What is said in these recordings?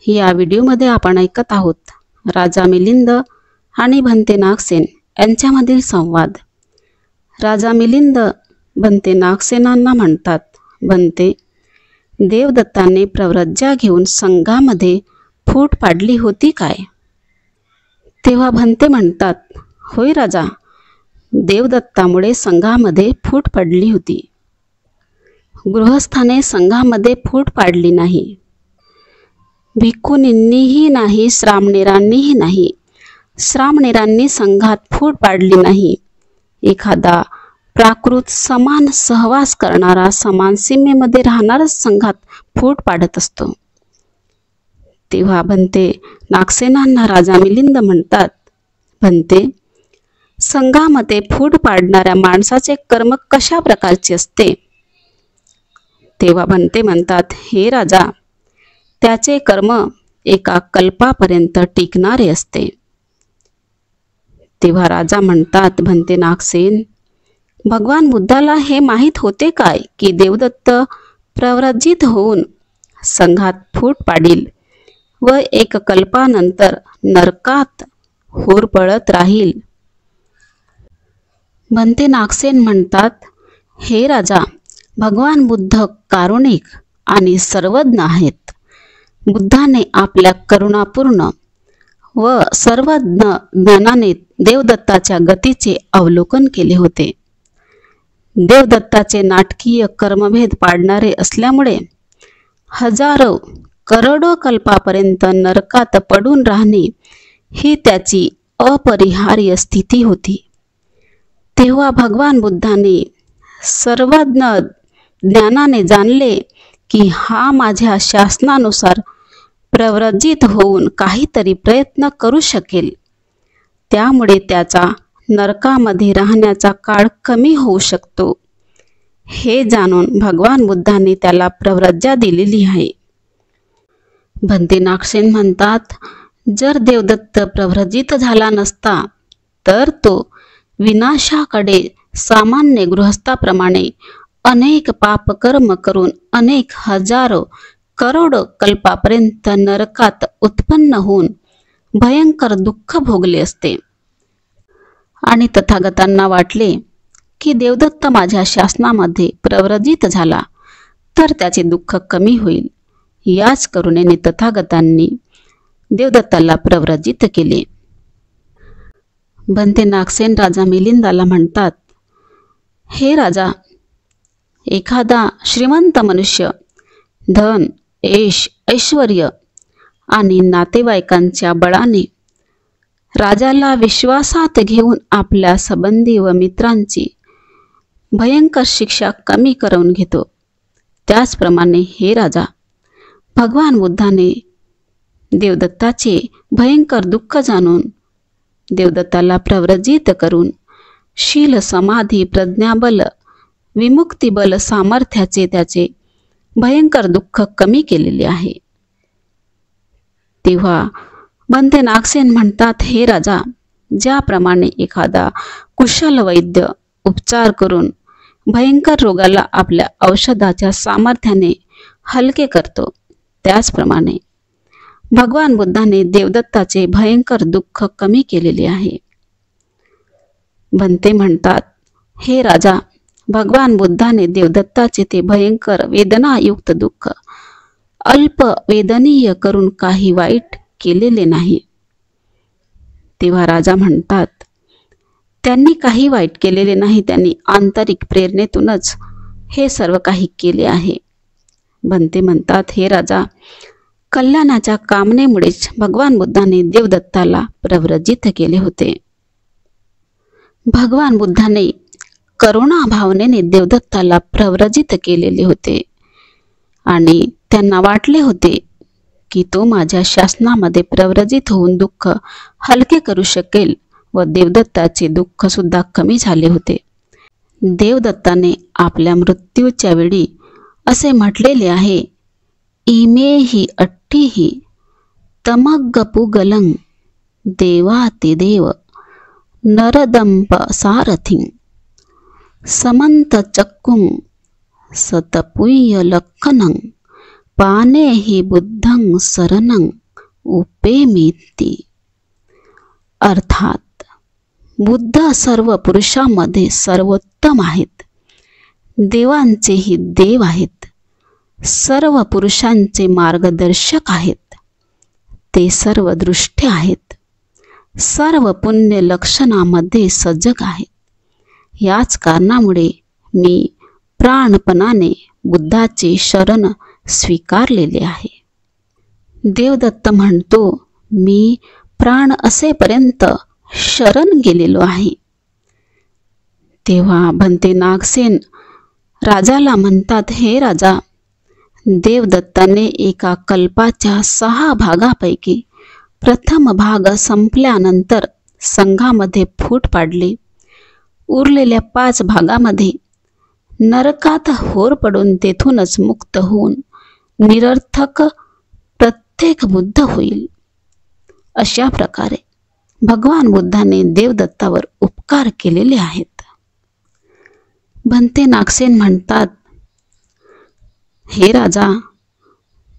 या व्हिडिओमध्ये आपण ऐकत आहोत राजा मिलिंद आणि भंते नागसेन यांच्यामधील संवाद। राजा मिलिंद भंते नागसेनांना म्हणतात, भंते, देवदत्ताने प्रव्रज्या घेऊन संघामध्ये फूट पाडली होती काय? तेव्हा भंते म्हणतात, होय राजा, देवदत्तामुळे संघामध्ये फूट पडली होती। गृहस्थाने संघामध्ये फूट पाडली नाही, भिक्खुनींनीही नाही, श्रामणेरांनीही नाही। श्रामणेरांनी संघात फूट पाडली नाही। एखादा प्राकृत समान सहवास करणारा समान सीमेमध्ये राहणारच संघात फूट पाडत असतो। तेव्हा भंते नागसेनांना राजा मिलिंद म्हणतात, भंते, संघामध्ये फूट पाडणाऱ्या माणसाचे कर्म कशा प्रकारचे असते? तेव्हा भंते म्हणतात, हे राजा, त्याचे कर्म एका कल्पापर्यंत टिकणारे असते। तेव्हा राजा म्हणतात, भंते नागसेन, भगवान बुद्धाला हे माहीत होते काय की देवदत्त प्रव्रजित होऊन संघात फूट पाडील व एक कल्पानंतर नरकात होरपळत राहील? भंते नागसेन म्हणतात, हे राजा, भगवान बुद्ध कारुणिक आणि सर्वज्ञ आहेत। बुद्धाने आपल्या करुणापूर्ण व सर्वज्ञ ज्ञानाने देवदत्ताच्या गतीचे अवलोकन केले होते। देवदत्ताचे नाटकीय कर्मभेद पाडणारे असल्यामुळे हजारो करोडो कल्पापर्यंत नरकात पडून राहणे ही त्याची अपरिहार्य स्थिती होती। तेव्हा भगवान बुद्धाने सर्वज्ञ ज्ञानाने जाणले की हा माझ्या शासनानुसार प्रव्रजित होऊन काहीतरी प्रयत्न करू शकेल, त्यामुळे त्याचा नरकामध्ये राहण्याचा काळ कमी होऊ शकतो। हे जाणून भगवान बुद्धाने त्याला प्रव्रज्या दिलेली आहे। भंते नागसेन म्हणतात, जर देवदत्त प्रव्रजित झाला नसता तर तो विनाशाकडे सामान्य गृहस्थाप्रमाणे अनेक पापकर्म करून अनेक हजारो करोडो कल्पापर्यंत नरकात उत्पन्न होऊन भयंकर दुःख भोगले असते। आणि तथागतांना वाटले की देवदत्त माझ्या शासनामध्ये प्रव्रजित झाला तर त्याचे दुःख कमी होईल। याच करुणेने तथागतांनी देवदत्ताला प्रव्रजित केले। भंते नागसेन राजा मिलिंदाला म्हणतात, हे राजा, एखादा श्रीमंत मनुष्य धन, यश, ऐश्वर्य आणि नातेवाईकांच्या बळाने राजाला विश्वासात घेऊन आपल्या संबंधी व मित्रांची भयंकर शिक्षा कमी करून घेतो। त्याचप्रमाणे हे राजा, भगवान बुद्धाने देवदत्ताचे भयंकर दुःख जाणून देवदत्ताला प्रव्रजित करून शील, समाधी, प्रज्ञाबल, विमुक्तिबल सामर्थ्याचे त्याचे भयंकर दुःख कमी केलेले आहे। तेव्हा भंते नागसेन म्हणतात, हे राजा, ज्याप्रमाणे एखादा कुशल वैद्य उपचार करून भयंकर रोगाला आपल्या औषधाच्या सामर्थ्याने हलके करतो, त्याचप्रमाणे भगवान बुद्धाने देवदत्ताचे भयंकर दुःख कमी केलेले आहे। भंते म्हणतात, हे राजा, भगवान बुद्धाने देवदत्ताचे ते भयंकर वेदनायुक्त दुःख अल्प वेदनीय करून काही वाईट केलेले नाही। तेव्हा राजा म्हणतात, त्यांनी काही वाईट केलेले नाही, त्यांनी आंतरिक प्रेरणेतूनच हे सर्व काही केले आहे। भंते म्हणतात, हे राजा, कल्याणाच्या कामनेमुळेच भगवान बुद्धाने देवदत्ताला प्रव्रजित केले होते। भगवान बुद्धाने करुणा भावनेने देवदत्ताला प्रव्रजित केलेले होते आणि त्यांना वाटले होते की तो माझ्या शासनामध्ये प्रव्रजित होऊन दुःख हलके करू शकेल व देवदत्ताचे दुःख सुद्धा कमी झाले होते। देवदत्ताने आपल्या मृत्यूच्या वेळी असे म्हटलेले आहे, इमेहि अट्टिहि तमग्गपुगलं देवातिदेव नरदंप सारथिं समंत चक्कुं सतपुय्य लक्खनं पाने हि बुद्धं शरणं उपेमीति. अर्थात बुद्ध सर्व पुरुषांमध्ये सर्वोत्तम आहेत. देवांचेही देव आहेत. सर्व पुरुषांचे मार्गदर्शक आहेत. ते सर्व दृष्टे आहेत. सर्व पुण्य लक्षणामध्ये सजग आहेत. याच कारणामुळे मी प्राणपणाने बुद्धाचे शरण स्वीकारलेले आहे. देवदत्त म्हणतो, मी प्राण असेपर्यंत शरण गेलेलो आहे. तेव्हा भंते नागसेन राजाला म्हणतात, हे राजा, देवदत्ताने एका कल्पाच्या 6 भागापैकी प्रथम भाग संपल्यानंतर संघामध्ये फूट पाडली. उरलेल्या 5 भागामध्ये नरकात होर पडून तेथूनच मुक्त होऊन निरर्थक प्रत्येक बुद्ध होईल. अशा प्रकारे भगवान बुद्धाने देवदत्तावर उपकार केलेले आहेत. भंते नागसेन म्हणतात, हे राजा,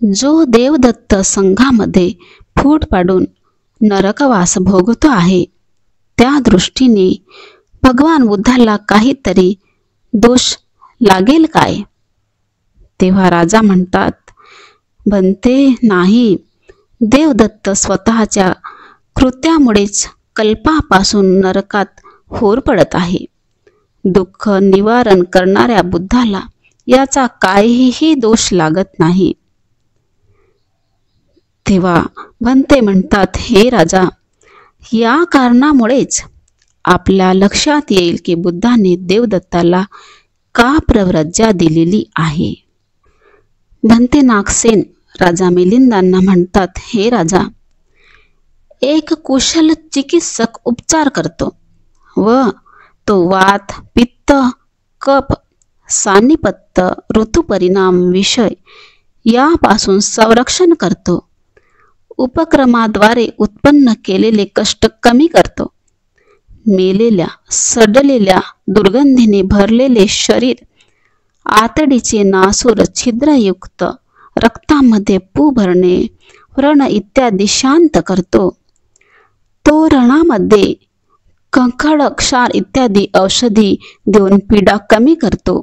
जो देवदत्त संघामध्ये फूट पाडून नरकवास भोगतो आहे, त्या दृष्टीने भगवान बुद्धाला काहीतरी दोष लागेल काय? तेव्हा राजा म्हणतात, भंते नाही, देवदत्त स्वतःच्या कृत्यामुळेच कल्पापासून नरकात होर पडत आहे. दुःख निवारण करणाऱ्या बुद्धाला याचा काहीही दोष लागत नाही. तेव्हा भंते म्हणतात, हे राजा, या कारणामुळेच आपल्या लक्षात येईल की बुद्धाने देवदत्ताला का प्रव्रज्या दिलेली आहे. भंते नागसेन राजा मिलिंदांना म्हणतात, हे राजा, एक कुशल चिकित्सक उपचार करतो व तो वात, पित्त, कफ, सानिपत्य, ऋतुपरिणाम विषय यापासून संरक्षण करतो. उपक्रमाद्वारे उत्पन्न केलेले कष्ट कमी करतो. मेलेल्या, सडलेल्या, दुर्गंधीने भरलेले शरीर, आतडीचे नासूर छिद्रयुक्त, रक्तामध्ये पू भरणे, व्रण इत्यादी शांत करतो. तो रणामध्ये कंकड, क्षार इत्यादी औषधी देऊन पीडा कमी करतो.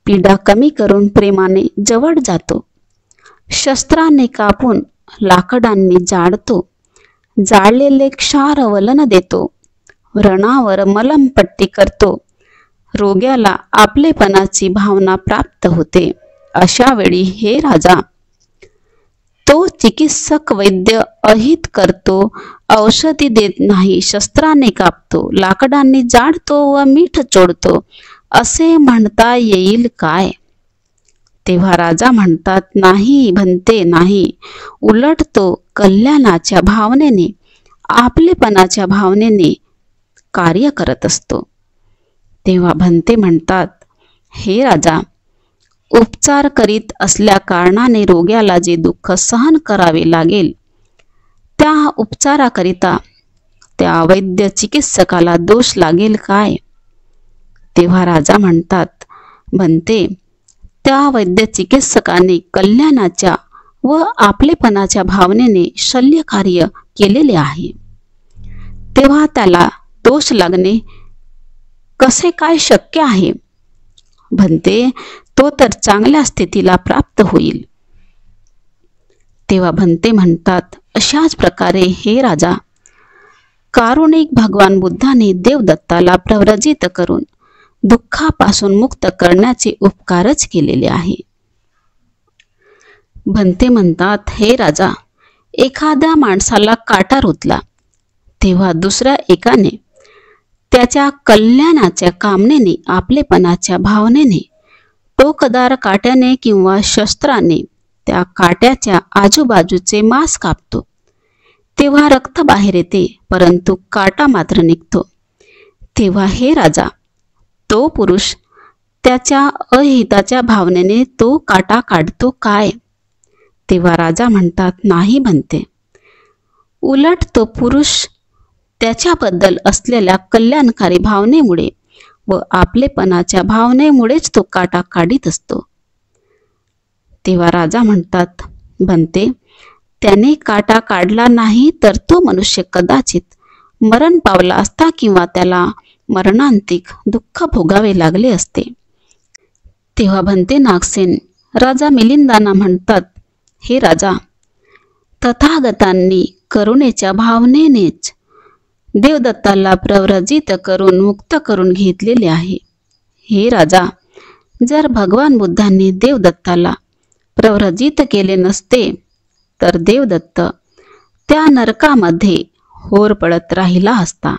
पीडा कमी करून प्रेमाने जवळ जातो. शस्त्राने कापून लाकडांनी जाळतो. जाळलेले क्षार वलन देतो. व्रणावर मलमपट्टी करतो. रोग्याला आपलेपणाची भावना प्राप्त होते. अशा वेळी हे राजा, तो चिकित्सक वैद्य अहित करतो, औषधी देत नाही, शस्त्राने कापतो, लाकडांनी जाळतो व मीठ चोळतो असे म्हणता येईल काय? तेव्हा राजा म्हणतात, नाही भंते, नाही. उलट तो कल्याणाच्या भावनेने, आपलेपणाच्या भावनेने कार्य करत असतो. तेव्हा भंते म्हणतात, हे राजा, उपचार करीत असल्या कारणाने रोग्याला जे दुःख सहन करावे लागेल, त्या उपचाराकरिता त्या वैद्य चिकित्सकाला दोष लागेल काय? तेव्हा राजा म्हणतात, भंते, त्या वैद्य चिकित्सकाने कल्याणाच्या व आपलेपणाच्या भावनेने शल्यकार्य केलेले आहे. तेव्हा त्याला दोष लागणे कसे काय शक्य आहे? भंते, तो तर चांगल्या स्थितीला प्राप्त होईल. तेव्हा भंते म्हणतात, अशाच प्रकारे हे राजा, कारुणिक भगवान बुद्धाने देवदत्ताला प्रव्रजित करून दुःखापासून मुक्त करण्याचे उपकारच केलेले आहे. भंते म्हणतात, हे राजा, एखाद्या माणसाला काटा रुतला तेव्हा दुसऱ्या एकाने त्याच्या कल्याणाच्या कामनेने, आपलेपणाच्या भावनेने टोकदार काट्याने किंवा शस्त्राने त्या काट्याच्या आजूबाजूचे मांस कापतो. तेव्हा रक्त बाहेर येते, परंतु काटा मात्र निघतो. तेव्हा हे राजा, तो पुरुष त्याच्या अहिताच्या भावनेने तो काटा काढतो काय? तेव्हा राजा म्हणतात, नाही भंते, उलट तो पुरुष त्याच्याबद्दल असलेल्या कल्याणकारी भावनेमुळे व आपलेपणाच्या भावनेमुळेच तो काटा काढीत असतो. तेव्हा राजा म्हणतात, बनते, त्याने काटा काढला नाही तर तो मनुष्य कदाचित मरण पावला असता किंवा त्याला मरणांतिक दुःख भोगावे लागले असते. तेव्हा बनते नागसेन राजा मिलिंदांना म्हणतात, हे राजा, तथागतांनी करुणेच्या भावनेनेच देवदत्ताला प्रव्रजित करून मुक्त करून घेतलेले आहे. हे राजा, जर भगवान बुद्धांनी देवदत्ताला प्रव्रजित केले नसते तर देवदत्त त्या नरकामध्ये होर पडत राहिला असता.